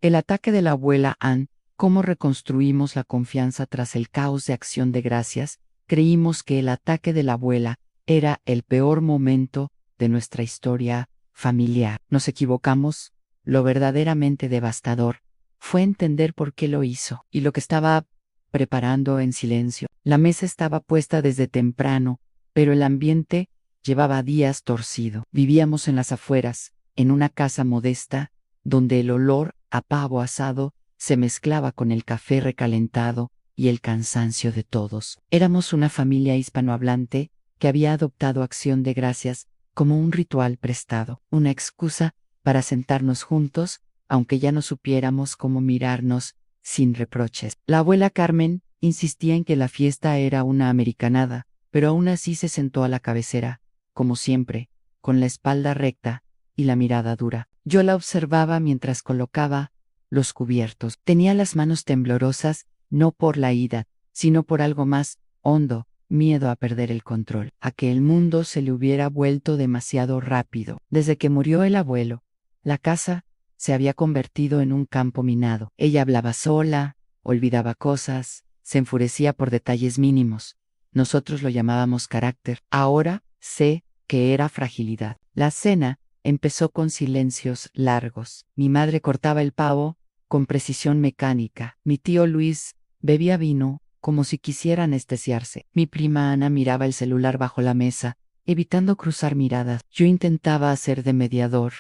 El ataque de la abuela Ann, cómo reconstruimos la confianza tras el caos de Acción de Gracias. Creímos que el ataque de la abuela era el peor momento de nuestra historia familiar. Nos equivocamos. Lo verdaderamente devastador fue entender por qué lo hizo y lo que estaba preparando en silencio. La mesa estaba puesta desde temprano, pero el ambiente llevaba días torcido. Vivíamos en las afueras, en una casa modesta, donde el olor a pavo asado se mezclaba con el café recalentado y el cansancio de todos. Éramos una familia hispanohablante que había adoptado Acción de Gracias como un ritual prestado, una excusa para sentarnos juntos, aunque ya no supiéramos cómo mirarnos sin reproches. La abuela Carmen insistía en que la fiesta era una americanada, pero aún así se sentó a la cabecera, como siempre, con la espalda recta y la mirada dura. Yo la observaba mientras colocaba los cubiertos. Tenía las manos temblorosas, no por la ira, sino por algo más hondo, miedo a perder el control, a que el mundo se le hubiera vuelto demasiado rápido. Desde que murió el abuelo, la casa se había convertido en un campo minado. Ella hablaba sola, olvidaba cosas, se enfurecía por detalles mínimos. Nosotros lo llamábamos carácter. Ahora sé que era fragilidad. La cena empezó con silencios largos. Mi madre cortaba el pavo con precisión mecánica. Mi tío Luis bebía vino como si quisiera anestesiarse. Mi prima Ana miraba el celular bajo la mesa, evitando cruzar miradas. Yo intentaba hacer de mediador,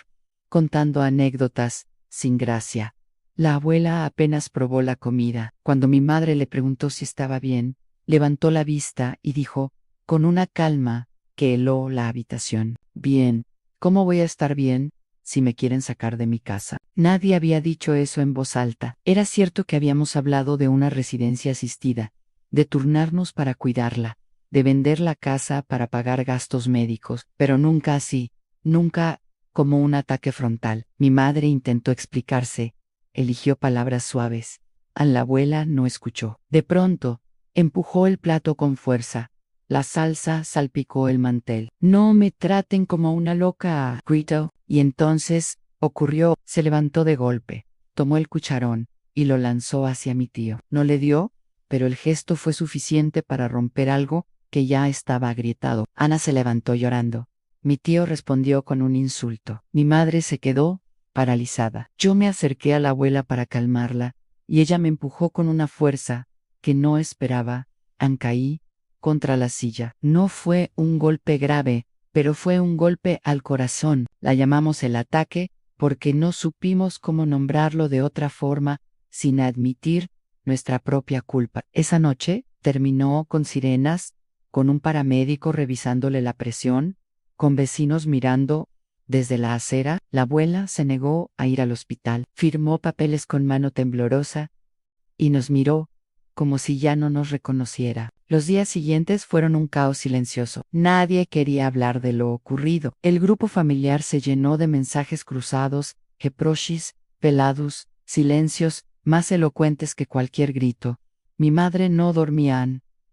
contando anécdotas sin gracia. La abuela apenas probó la comida. Cuando mi madre le preguntó si estaba bien, levantó la vista y dijo, con una calma que heló la habitación: bien, ¿cómo voy a estar bien si me quieren sacar de mi casa? Nadie había dicho eso en voz alta. Era cierto que habíamos hablado de una residencia asistida, de turnarnos para cuidarla, de vender la casa para pagar gastos médicos, pero nunca así, nunca como un ataque frontal. Mi madre intentó explicarse, eligió palabras suaves. A la abuela no escuchó. De pronto, empujó el plato con fuerza. La salsa salpicó el mantel. No me traten como una loca, gritó. Y entonces ocurrió. Se levantó de golpe, tomó el cucharón y lo lanzó hacia mi tío. No le dio, pero el gesto fue suficiente para romper algo que ya estaba agrietado. Ana se levantó llorando. Mi tío respondió con un insulto. Mi madre se quedó paralizada. Yo me acerqué a la abuela para calmarla, y ella me empujó con una fuerza que no esperaba. Caí contra la silla. No fue un golpe grave, pero fue un golpe al corazón. La llamamos el ataque porque no supimos cómo nombrarlo de otra forma sin admitir nuestra propia culpa. Esa noche terminó con sirenas, con un paramédico revisándole la presión, con vecinos mirando desde la acera. La abuela se negó a ir al hospital, firmó papeles con mano temblorosa y nos miró como si ya no nos reconociera. Los días siguientes fueron un caos silencioso. Nadie quería hablar de lo ocurrido. El grupo familiar se llenó de mensajes cruzados, reproches, pelados, silencios más elocuentes que cualquier grito. Mi madre no dormía,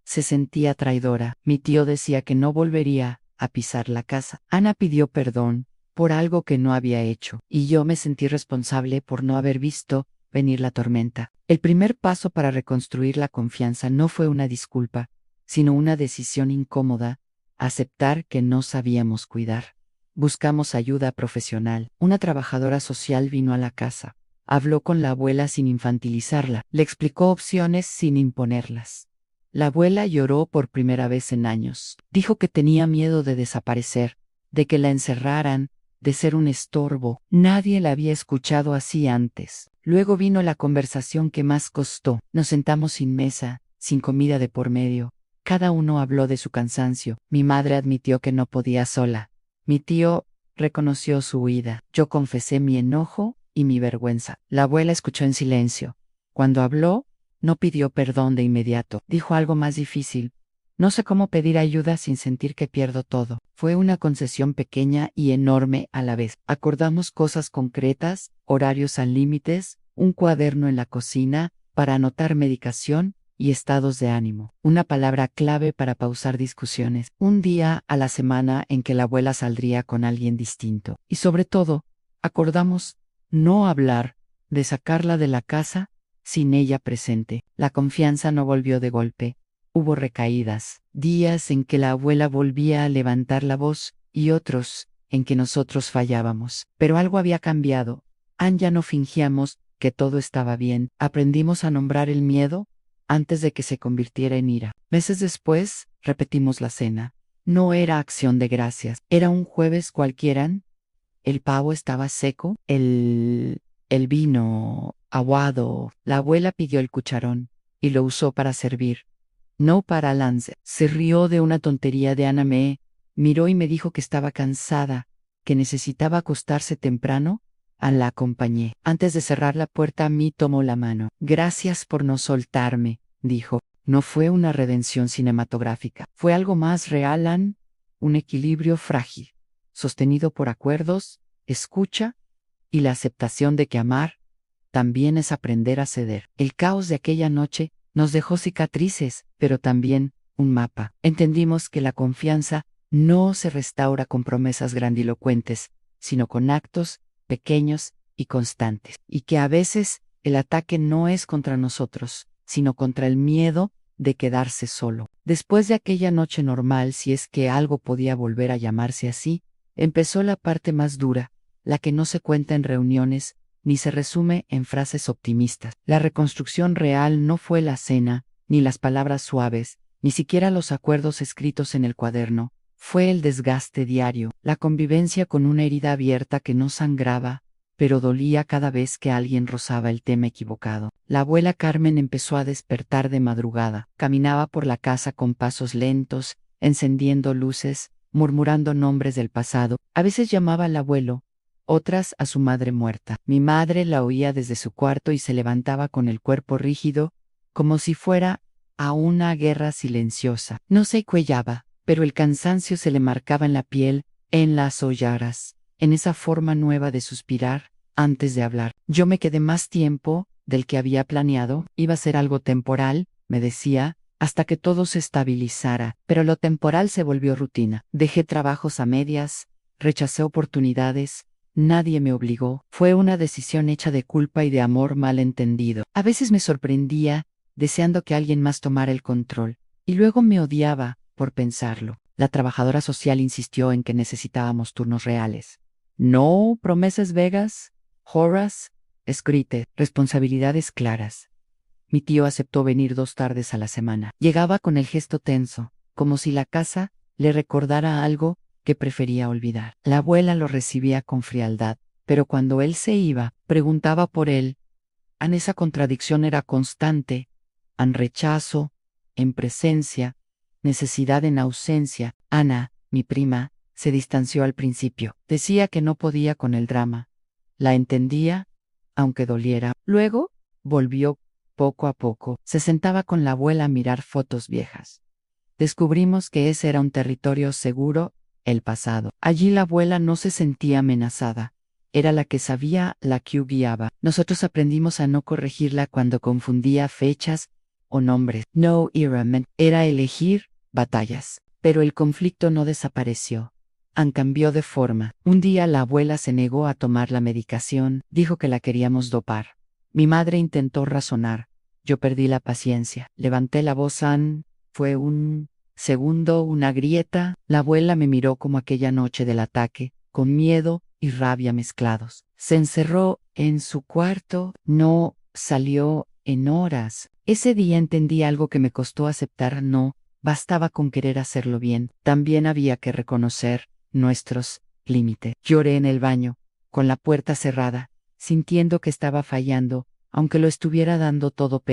se sentía traidora. Mi tío decía que no volvería a pisar la casa. Ana pidió perdón por algo que no había hecho, y yo me sentí responsable por no haber visto venir la tormenta. El primer paso para reconstruir la confianza no fue una disculpa, sino una decisión incómoda: aceptar que no sabíamos cuidar. Buscamos ayuda profesional. Una trabajadora social vino a la casa. Habló con la abuela sin infantilizarla. Le explicó opciones sin imponerlas. La abuela lloró por primera vez en años. Dijo que tenía miedo de desaparecer, de que la encerraran, de ser un estorbo. Nadie la había escuchado así antes. Luego vino la conversación que más costó. Nos sentamos sin mesa, sin comida de por medio. Cada uno habló de su cansancio. Mi madre admitió que no podía sola. Mi tío reconoció su huida. Yo confesé mi enojo y mi vergüenza. La abuela escuchó en silencio. Cuando habló, no pidió perdón de inmediato. Dijo algo más difícil: no sé cómo pedir ayuda sin sentir que pierdo todo. Fue una concesión pequeña y enorme a la vez. Acordamos cosas concretas, horarios al límites, un cuaderno en la cocina para anotar medicación y estados de ánimo. Una palabra clave para pausar discusiones. Un día a la semana en que la abuela saldría con alguien distinto. Y sobre todo, acordamos no hablar de sacarla de la casa sin ella presente. La confianza no volvió de golpe. Hubo recaídas, días en que la abuela volvía a levantar la voz y otros en que nosotros fallábamos. Pero algo había cambiado. Ya no fingíamos que todo estaba bien. Aprendimos a nombrar el miedo antes de que se convirtiera en ira. Meses después, repetimos la cena. No era acción de gracias. Era un jueves cualquiera. El pavo estaba seco, el vino aguado. La abuela pidió el cucharón y lo usó para servir, no para lance. Se rió de una tontería de Ana. Me miró y me dijo que estaba cansada, que necesitaba acostarse temprano. La acompañé. Antes de cerrar la puerta, a mí tomó la mano. Gracias por no soltarme, dijo. No fue una redención cinematográfica. Fue algo más real, un equilibrio frágil, sostenido por acuerdos, escucha y la aceptación de que amar también es aprender a ceder. El caos de aquella noche nos dejó cicatrices, pero también un mapa. Entendimos que la confianza no se restaura con promesas grandilocuentes, sino con actos pequeños y constantes. Y que a veces el ataque no es contra nosotros, sino contra el miedo de quedarse solo. Después de aquella noche normal, si es que algo podía volver a llamarse así, empezó la parte más dura, la que no se cuenta en reuniones, ni se resume en frases optimistas. La reconstrucción real no fue la cena, ni las palabras suaves, ni siquiera los acuerdos escritos en el cuaderno. Fue el desgaste diario, la convivencia con una herida abierta que no sangraba, pero dolía cada vez que alguien rozaba el tema equivocado. La abuela Carmen empezó a despertar de madrugada. Caminaba por la casa con pasos lentos, encendiendo luces, murmurando nombres del pasado. A veces llamaba al abuelo, otras a su madre muerta. Mi madre la oía desde su cuarto y se levantaba con el cuerpo rígido, como si fuera a una guerra silenciosa. No se cuellaba, pero el cansancio se le marcaba en la piel, en las hollaras, en esa forma nueva de suspirar antes de hablar. Yo me quedé más tiempo del que había planeado. Iba a ser algo temporal, me decía, hasta que todo se estabilizara, pero lo temporal se volvió rutina. Dejé trabajos a medias, rechacé oportunidades. Nadie me obligó. Fue una decisión hecha de culpa y de amor mal entendido. A veces me sorprendía, deseando que alguien más tomara el control, y luego me odiaba por pensarlo. La trabajadora social insistió en que necesitábamos turnos reales. No promesas vagas, horas escritas, responsabilidades claras. Mi tío aceptó venir 2 tardes a la semana. Llegaba con el gesto tenso, como si la casa le recordara algo que prefería olvidar. La abuela lo recibía con frialdad, pero cuando él se iba, preguntaba por él. Esa contradicción era constante, rechazo en presencia, necesidad en ausencia. Ana, mi prima, se distanció al principio. Decía que no podía con el drama. La entendía, aunque doliera. Luego, volvió poco a poco. Se sentaba con la abuela a mirar fotos viejas. Descubrimos que ese era un territorio seguro, el pasado. Allí la abuela no se sentía amenazada. Era la que sabía, la que guiaba. Nosotros aprendimos a no corregirla cuando confundía fechas o nombres. No era elegir batallas. Pero el conflicto no desapareció. Cambió de forma. Un día la abuela se negó a tomar la medicación, dijo que la queríamos dopar. Mi madre intentó razonar. Yo perdí la paciencia. Levanté la voz. Fue un segundo, una grieta. La abuela me miró como aquella noche del ataque, con miedo y rabia mezclados. Se encerró en su cuarto, no salió en horas. Ese día entendí algo que me costó aceptar. No bastaba con querer hacerlo bien, también había que reconocer nuestros límites. Lloré en el baño, con la puerta cerrada, sintiendo que estaba fallando, aunque lo estuviera dando todo.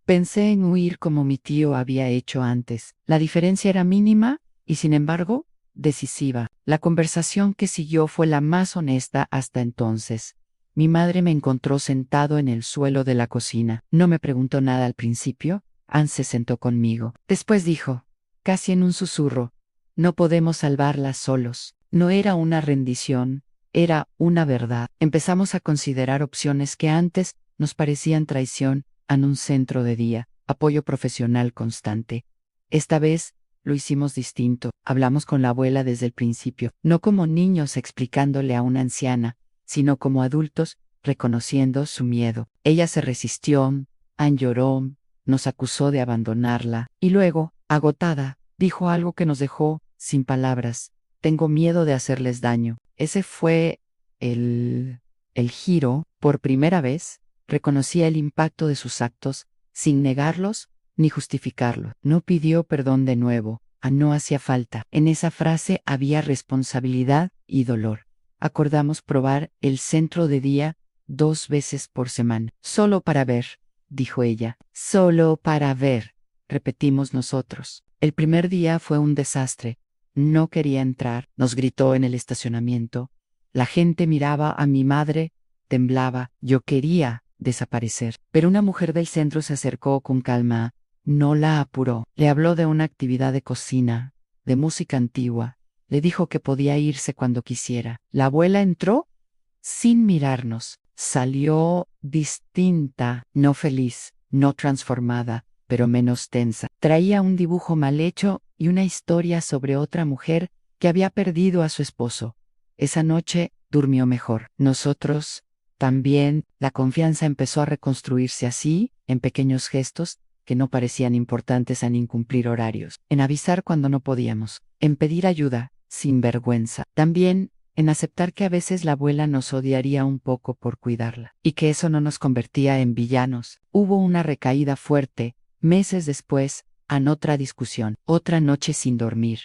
Pensé en huir como mi tío había hecho antes. La diferencia era mínima y, sin embargo, decisiva. La conversación que siguió fue la más honesta hasta entonces. Mi madre me encontró sentado en el suelo de la cocina. No me preguntó nada al principio. Se sentó conmigo. Después dijo, casi en un susurro, no podemos salvarla solos. No era una rendición, era una verdad. Empezamos a considerar opciones que antes nos parecían traición. Un centro de día, apoyo profesional constante. Esta vez lo hicimos distinto. Hablamos con la abuela desde el principio, no como niños explicándole a una anciana, sino como adultos reconociendo su miedo. Ella se resistió, Anne lloró, nos acusó de abandonarla, y luego, agotada, dijo algo que nos dejó sin palabras. Tengo miedo de hacerles daño. Ese fue el giro. Por primera vez, reconocía el impacto de sus actos, sin negarlos ni justificarlos. No pidió perdón de nuevo. No hacía falta. En esa frase había responsabilidad y dolor. Acordamos probar el centro de día 2 veces por semana. Solo para ver, dijo ella. Solo para ver, repetimos nosotros. El primer día fue un desastre. No quería entrar, nos gritó en el estacionamiento. La gente miraba a mi madre, temblaba. Yo quería desaparecer. Pero una mujer del centro se acercó con calma. No la apuró. Le habló de una actividad de cocina, de música antigua. Le dijo que podía irse cuando quisiera. La abuela entró sin mirarnos. Salió distinta, no feliz, no transformada, pero menos tensa. Traía un dibujo mal hecho y una historia sobre otra mujer que había perdido a su esposo. Esa noche durmió mejor. Nosotros también. La confianza empezó a reconstruirse así, en pequeños gestos que no parecían importantes, en incumplir horarios, en avisar cuando no podíamos, en pedir ayuda, sin vergüenza. También en aceptar que a veces la abuela nos odiaría un poco por cuidarla, y que eso no nos convertía en villanos. Hubo una recaída fuerte, meses después, en otra discusión, otra noche sin dormir,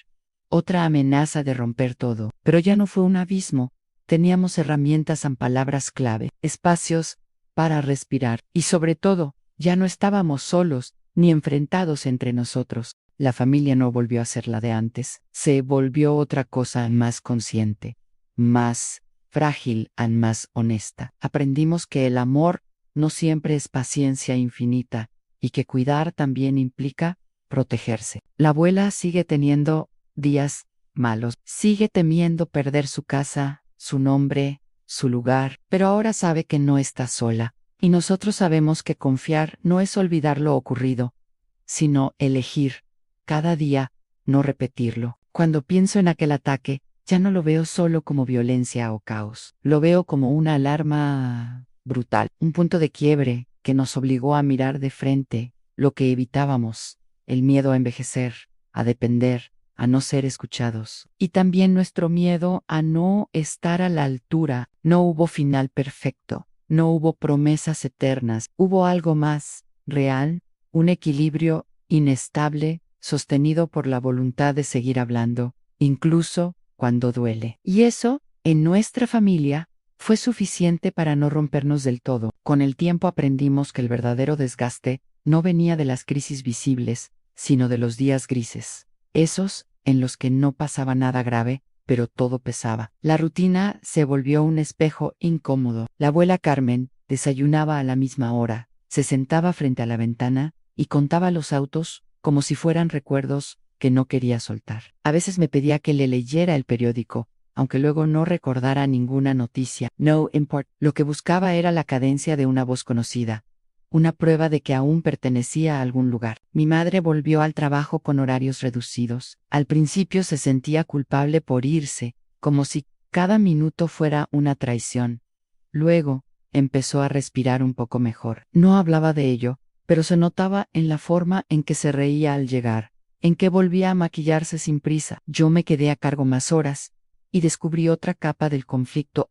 otra amenaza de romper todo, pero ya no fue un abismo. Teníamos herramientas en palabras clave, espacios para respirar, y sobre todo, ya no estábamos solos, ni enfrentados entre nosotros. La familia no volvió a ser la de antes, se volvió otra cosa más consciente, más frágil y más honesta. Aprendimos que el amor no siempre es paciencia infinita, y que cuidar también implica protegerse. La abuela sigue teniendo días malos, sigue temiendo perder su casa, su nombre, su lugar, pero ahora sabe que no está sola. Y nosotros sabemos que confiar no es olvidar lo ocurrido, sino elegir, cada día, no repetirlo. Cuando pienso en aquel ataque, ya no lo veo solo como violencia o caos. Lo veo como una alarma brutal, un punto de quiebre que nos obligó a mirar de frente lo que evitábamos, el miedo a envejecer, a depender, a no ser escuchados. Y también nuestro miedo a no estar a la altura. No hubo final perfecto. No hubo promesas eternas, hubo algo más real, un equilibrio inestable, sostenido por la voluntad de seguir hablando, incluso cuando duele. Y eso, en nuestra familia, fue suficiente para no rompernos del todo. Con el tiempo aprendimos que el verdadero desgaste no venía de las crisis visibles, sino de los días grises, esos en los que no pasaba nada grave, pero todo pesaba. La rutina se volvió un espejo incómodo. La abuela Carmen desayunaba a la misma hora, se sentaba frente a la ventana y contaba los autos como si fueran recuerdos que no quería soltar. A veces me pedía que le leyera el periódico, aunque luego no recordara ninguna noticia. No import. Lo que buscaba era la cadencia de una voz conocida, una prueba de que aún pertenecía a algún lugar. Mi madre volvió al trabajo con horarios reducidos. Al principio se sentía culpable por irse, como si cada minuto fuera una traición. Luego, empezó a respirar un poco mejor. No hablaba de ello, pero se notaba en la forma en que se reía al llegar, en que volvía a maquillarse sin prisa. Yo me quedé a cargo más horas, y descubrí otra capa del conflicto.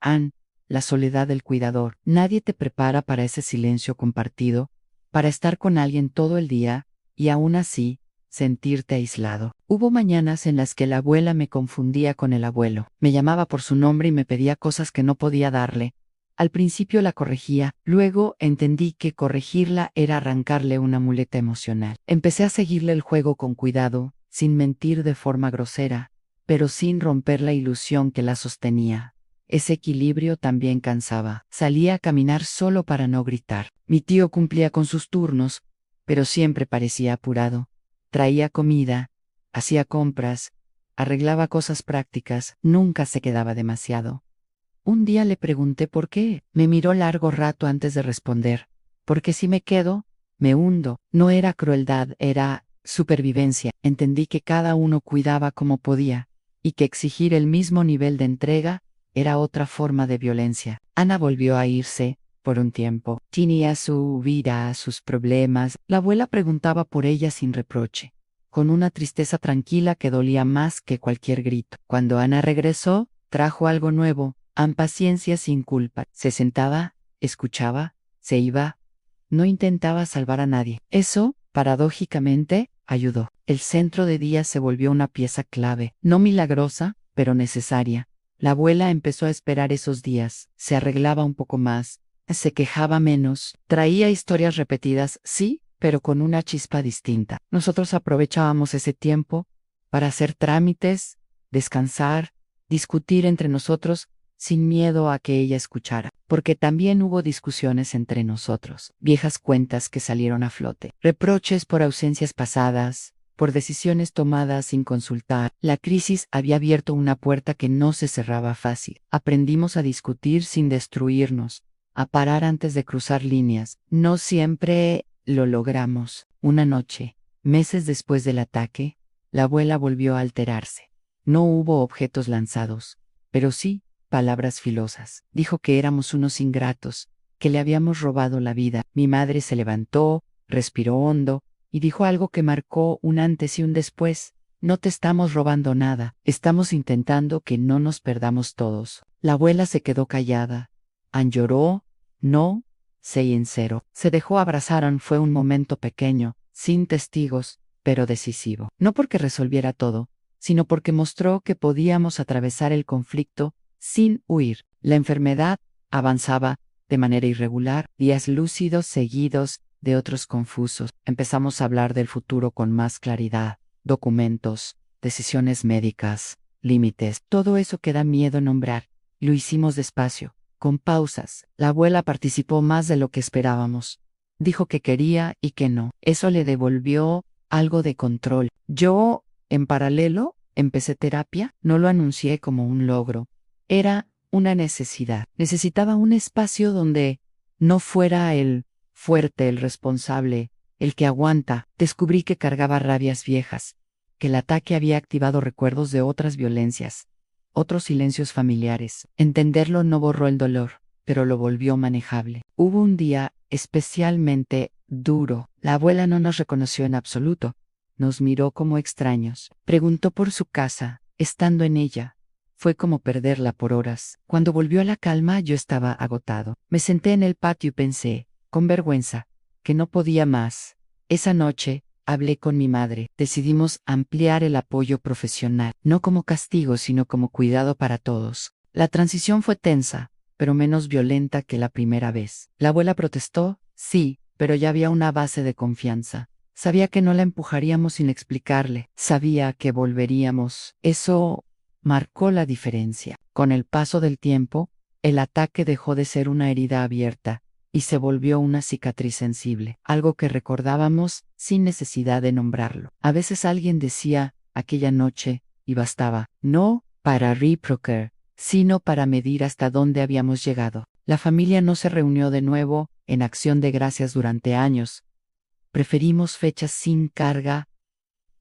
La soledad del cuidador. Nadie te prepara para ese silencio compartido, para estar con alguien todo el día, y aún así, sentirte aislado. Hubo mañanas en las que la abuela me confundía con el abuelo. Me llamaba por su nombre y me pedía cosas que no podía darle. Al principio la corregía, luego entendí que corregirla era arrancarle una muleta emocional. Empecé a seguirle el juego con cuidado, sin mentir de forma grosera, pero sin romper la ilusión que la sostenía. Ese equilibrio también cansaba. Salía a caminar solo para no gritar. Mi tío cumplía con sus turnos, pero siempre parecía apurado. Traía comida, hacía compras, arreglaba cosas prácticas, nunca se quedaba demasiado. Un día le pregunté por qué. Me miró largo rato antes de responder. Porque si me quedo, me hundo. No era crueldad, era supervivencia. Entendí que cada uno cuidaba como podía, y que exigir el mismo nivel de entrega era otra forma de violencia. Ana volvió a irse por un tiempo. Tenía su vida, sus problemas. La abuela preguntaba por ella sin reproche, con una tristeza tranquila que dolía más que cualquier grito. Cuando Ana regresó, trajo algo nuevo, paciencia sin culpa. Se sentaba, escuchaba, se iba. No intentaba salvar a nadie. Eso, paradójicamente, ayudó. El centro de día se volvió una pieza clave, no milagrosa, pero necesaria. La abuela empezó a esperar esos días, se arreglaba un poco más, se quejaba menos, traía historias repetidas, sí, pero con una chispa distinta. Nosotros aprovechábamos ese tiempo para hacer trámites, descansar, discutir entre nosotros sin miedo a que ella escuchara, porque también hubo discusiones entre nosotros, viejas cuentas que salieron a flote, reproches por ausencias pasadas, por decisiones tomadas sin consultar. La crisis había abierto una puerta que no se cerraba fácil. Aprendimos a discutir sin destruirnos, a parar antes de cruzar líneas. No siempre lo logramos. Una noche, meses después del ataque, la abuela volvió a alterarse. No hubo objetos lanzados, pero sí palabras filosas. Dijo que éramos unos ingratos, que le habíamos robado la vida. Mi madre se levantó, respiró hondo, y dijo algo que marcó un antes y un después. No te estamos robando nada, estamos intentando que no nos perdamos todos. La abuela se quedó callada. Ann lloró, no, 6-0. Se dejó abrazar. Fue un momento pequeño, sin testigos, pero decisivo. No porque resolviera todo, sino porque mostró que podíamos atravesar el conflicto sin huir. La enfermedad avanzaba de manera irregular, días lúcidos seguidos de otros confusos. Empezamos a hablar del futuro con más claridad, documentos, decisiones médicas, límites, todo eso que da miedo nombrar. Lo hicimos despacio, con pausas. La abuela participó más de lo que esperábamos. Dijo que quería y que no. Eso le devolvió algo de control. Yo, en paralelo, empecé terapia. No lo anuncié como un logro. Era una necesidad. Necesitaba un espacio donde no fuera el fuerte, el responsable, el que aguanta. Descubrí que cargaba rabias viejas, que el ataque había activado recuerdos de otras violencias, otros silencios familiares. Entenderlo no borró el dolor, pero lo volvió manejable. Hubo un día especialmente duro. La abuela no nos reconoció en absoluto. Nos miró como extraños. Preguntó por su casa, estando en ella. Fue como perderla por horas. Cuando volvió a la calma, yo estaba agotado. Me senté en el patio y pensé, con vergüenza, que no podía más. Esa noche, hablé con mi madre. Decidimos ampliar el apoyo profesional, no como castigo, sino como cuidado para todos. La transición fue tensa, pero menos violenta que la primera vez. La abuela protestó, sí, pero ya había una base de confianza. Sabía que no la empujaríamos sin explicarle. Sabía que volveríamos. Eso marcó la diferencia. Con el paso del tiempo, el ataque dejó de ser una herida abierta y se volvió una cicatriz sensible, algo que recordábamos sin necesidad de nombrarlo. A veces alguien decía, aquella noche, y bastaba, no para reprocher, sino para medir hasta dónde habíamos llegado. La familia no se reunió de nuevo en acción de gracias durante años. Preferimos fechas sin carga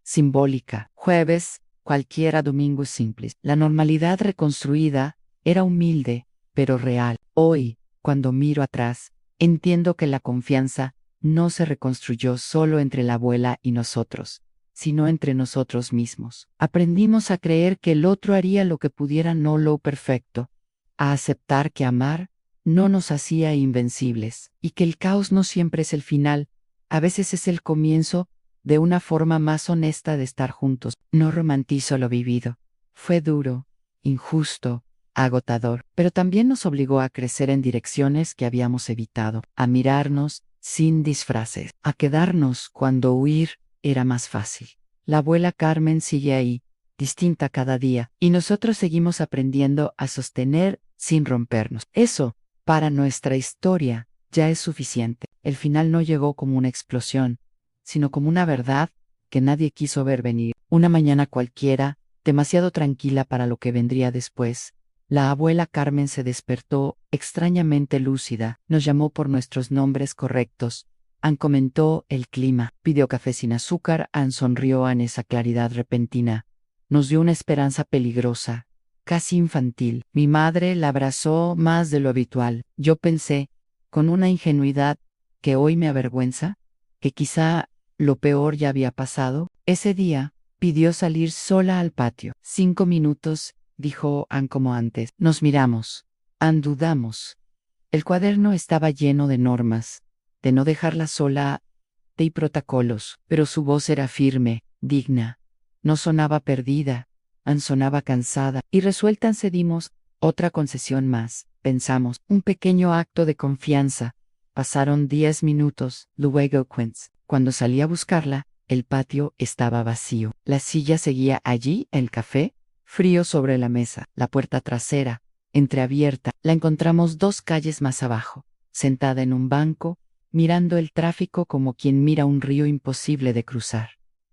simbólica. Jueves, cualquiera, domingos simples. La normalidad reconstruida era humilde, pero real. Hoy, cuando miro atrás, entiendo que la confianza no se reconstruyó solo entre la abuela y nosotros, sino entre nosotros mismos. Aprendimos a creer que el otro haría lo que pudiera, no lo perfecto, a aceptar que amar no nos hacía invencibles, y que el caos no siempre es el final, a veces es el comienzo de una forma más honesta de estar juntos. No romantizo lo vivido. Fue duro, injusto, agotador, pero también nos obligó a crecer en direcciones que habíamos evitado, a mirarnos sin disfraces, a quedarnos cuando huir era más fácil. La abuela Carmen sigue ahí, distinta cada día, y nosotros seguimos aprendiendo a sostener sin rompernos. Eso, para nuestra historia, ya es suficiente. El final no llegó como una explosión, sino como una verdad que nadie quiso ver venir. Una mañana cualquiera, demasiado tranquila para lo que vendría después, la abuela Carmen se despertó extrañamente lúcida, nos llamó por nuestros nombres correctos. Ann comentó el clima, pidió café sin azúcar. Ann sonrió en esa claridad repentina. Nos dio una esperanza peligrosa, casi infantil. Mi madre la abrazó más de lo habitual. Yo pensé, con una ingenuidad que hoy me avergüenza, que quizá lo peor ya había pasado. Ese día, pidió salir sola al patio. 5 minutos, dijo Ann como antes. Nos miramos. Ann dudamos. El cuaderno estaba lleno de normas, de no dejarla sola, y protocolos, pero su voz era firme, digna. No sonaba perdida, Ann sonaba cansada, y resuelta cedimos. Otra concesión más, pensamos, un pequeño acto de confianza. Pasaron 10 minutos, luego Quince. Cuando salí a buscarla, el patio estaba vacío. La silla seguía allí, el café, frío sobre la mesa, la puerta trasera, entreabierta. La encontramos 2 calles más abajo, sentada en un banco, mirando el tráfico como quien mira un río imposible de cruzar.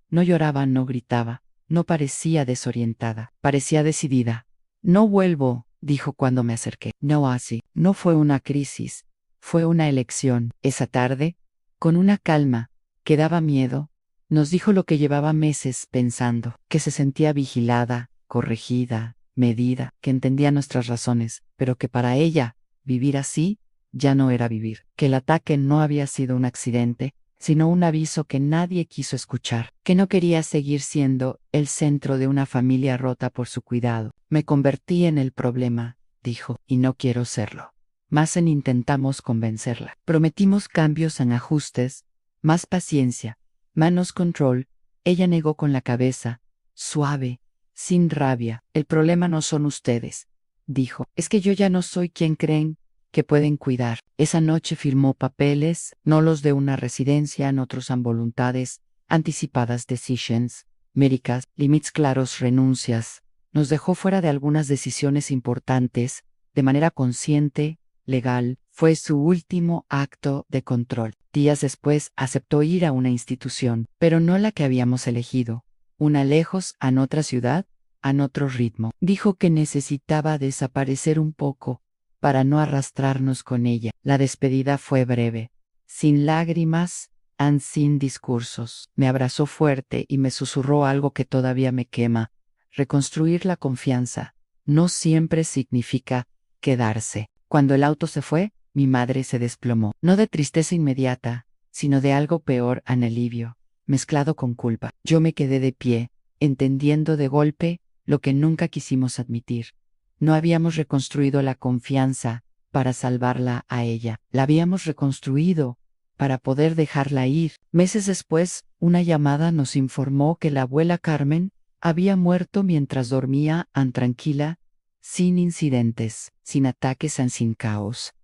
No lloraba, no gritaba, no parecía desorientada, parecía decidida. No vuelvo, dijo cuando me acerqué. No así, no fue una crisis, fue una elección. Esa tarde, con una calma que daba miedo, nos dijo lo que llevaba meses pensando, que se sentía vigilada, corregida, medida, que entendía nuestras razones, pero que para ella, vivir así, ya no era vivir, que el ataque no había sido un accidente, sino un aviso que nadie quiso escuchar, que no quería seguir siendo el centro de una familia rota por su cuidado. Me convertí en el problema, dijo, y no quiero serlo. Masen intentamos convencerla. Prometimos cambios en ajustes, más paciencia, menos control. Ella negó con la cabeza, suave, sin rabia. El problema no son ustedes, dijo. Es que yo ya no soy quien creen que pueden cuidar. Esa noche firmó papeles, no los de una residencia, en otros han voluntades, anticipadas decisions, médicas, límites claros, renuncias. Nos dejó fuera de algunas decisiones importantes, de manera consciente, legal. Fue su último acto de control. Días después aceptó ir a una institución, pero no la que habíamos elegido, una lejos, en otra ciudad, en otro ritmo. Dijo que necesitaba desaparecer un poco, para no arrastrarnos con ella. La despedida fue breve, sin lágrimas, sin discursos. Me abrazó fuerte y me susurró algo que todavía me quema. Reconstruir la confianza no siempre significa quedarse. Cuando el auto se fue, mi madre se desplomó, no de tristeza inmediata, sino de algo peor, en alivio, mezclado con culpa. Yo me quedé de pie, entendiendo de golpe lo que nunca quisimos admitir. No habíamos reconstruido la confianza para salvarla a ella. La habíamos reconstruido para poder dejarla ir. Meses después, una llamada nos informó que la abuela Carmen había muerto mientras dormía, tranquila, sin incidentes, sin ataques, sin caos.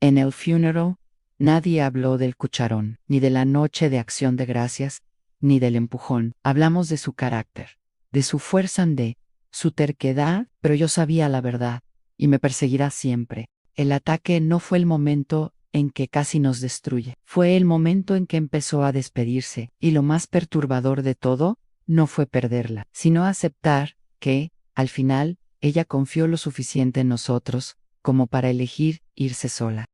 En el funeral, nadie habló del cucharón, ni de la noche de acción de gracias, ni del empujón. Hablamos de su carácter, de su fuerza, de su terquedad, pero yo sabía la verdad, y me perseguirá siempre. El ataque no fue el momento en que casi nos destruye, fue el momento en que empezó a despedirse, y lo más perturbador de todo, no fue perderla, sino aceptar que, al final, ella confió lo suficiente en nosotros, como para elegir irse sola.